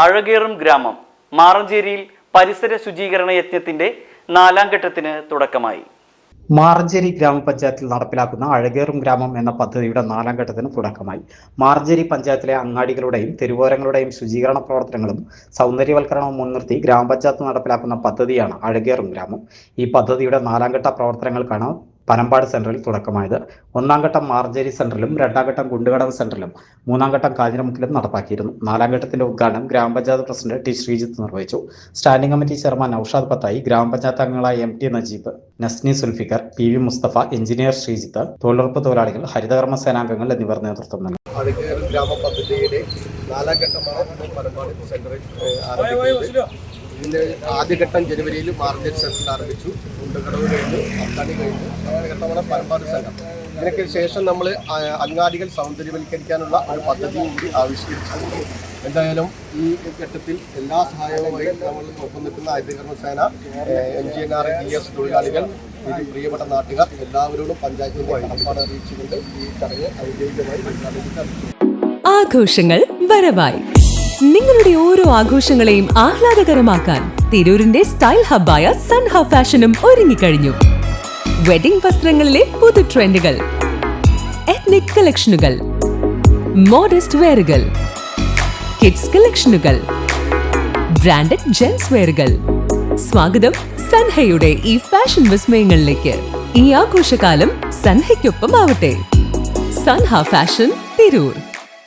അഴകേറും ഗ്രാമം മാറഞ്ചേരിയിൽ പരിസര ശുചീകരണ യജ്ഞത്തിന്റെ 4ാം ഘട്ടത്തിന് തുടക്കമായി. മാറഞ്ചേരി ഗ്രാമപഞ്ചായത്തിൽ നടപ്പിലാക്കുന്ന അഴകേറും ഗ്രാമം എന്ന പദ്ധതിയുടെ 4ാം ഘട്ടത്തിന് തുടക്കമായി. മാറഞ്ചേരി പഞ്ചായത്തിലെ അങ്ങാടികളുടെയും തെരുവോരങ്ങളുടെയും ശുചീകരണ പ്രവർത്തനങ്ങളും സൗന്ദര്യവൽക്കരണവും മുൻനിർത്തി ഗ്രാമപഞ്ചായത്ത് നടപ്പിലാക്കുന്ന പദ്ധതിയാണ് അഴകേറും ഗ്രാമം. ഈ പദ്ധതിയുടെ 4ാം ഘട്ട പ്രവർത്തനങ്ങൾക്കാണ് പനമ്പാട് സെന്ററിൽ തുടക്കമായത്. 1ാം ഘട്ടം മാറഞ്ചേരി സെന്ററിലും 2ാം ഘട്ടം കുണ്ടുകടവ് സെന്ററിലും 3ാം ഘട്ടം കാഞ്ഞിരമുക്കിലും നടപ്പാക്കിയിരുന്നു. 4ാം ഘട്ടത്തിന്റെ ഉദ്ഘാടനം ഗ്രാമപഞ്ചായത്ത് പ്രസിഡന്റ് ടി ശ്രീജിത്ത് നിർവഹിച്ചു. Standing committee chairman Naushad Pathayi, grama panchayat അംഗങ്ങളായ M T Najeeb, Nasni Sulfikar, P V Musthafa, engineer Sreejith, തൊഴിലുറപ്പ് തൊഴിലാളികൾ, ഹരിതകർമ്മ സേനാംഗങ്ങൾ എന്നിവർ നേതൃത്വം നൽകി. അഴകേറും ഗ്രാമ പദ്ധതിയുടെ 4ാം ഘട്ടമാണ് പനമ്പാട് സെന്ററിൽ ആരംഭിക്കുന്നത്. ഇതിന്റെ ആദ്യഘട്ടം ജനുവരിയിൽ മാർച്ചേരി സെന്ററിൽ ആരംഭിച്ചു. കുണ്ടുകടവ് കഴിഞ്ഞു, അത്താണി കഴിഞ്ഞു. 4ാം ഘട്ടമാണ് പനമ്പാട് സെന്റർ. ഇതിനൊക്കെ ശേഷം നമ്മൾ അങ്ങാടികൾ സൗന്ദര്യവൽക്കരിക്കാനുള്ള ഒരു പദ്ധതിയും കൂടി ആവിഷ്കരിച്ചിട്ടുണ്ട്. എന്തായാലും ഈ ഘട്ടത്തിൽ എല്ലാ സഹായവുമായി നമ്മൾ ഒപ്പം നിൽക്കുന്ന ഹരിതകർമ്മ സേന, NGNREGS തൊഴിലാളികൾ, പ്രിയപ്പെട്ട നാട്ടുകാർ എല്ലാവരോടും പഞ്ചായത്തിന്റെ കടപ്പാട് അറിയിച്ചുകൊണ്ട് ഈ ചടങ്ങ് ഔദ്യോഗികമായി അറിയിച്ചു. ആഘോഷങ്ങൾ വരവായി. നിങ്ങളുടെ ഓരോ ആഘോഷങ്ങളെയും ആഹ്ലാദകരമാക്കാൻ തിരൂരിന്റെ സ്റ്റൈൽ ഹബ്ബായ സൺ ഹബ് ഫാഷനും ഒരുങ്ങിക്കഴിഞ്ഞു. വെഡിംഗ് വസ്ത്രങ്ങളിലെ പുതു ട്രെൻഡുകൾ, എത്നിക് കളക്ഷനുകൾ, മോഡസ്റ്റ് വെയറുകൾ, കിഡ്സ് കളക്ഷനുകൾ, ബ്രാൻഡഡ് ജെൻസ് വെയറുകൾ. സ്വാഗതം സൻഹയുടെ ഈ ഫാഷൻ വിസ്മയങ്ങളിലേക്ക്. ഈ ആഘോഷകാലം സൻഹയ്ക്കൊപ്പം ആവട്ടെ. സൻഹ ഫാഷൻ, തിരൂർ.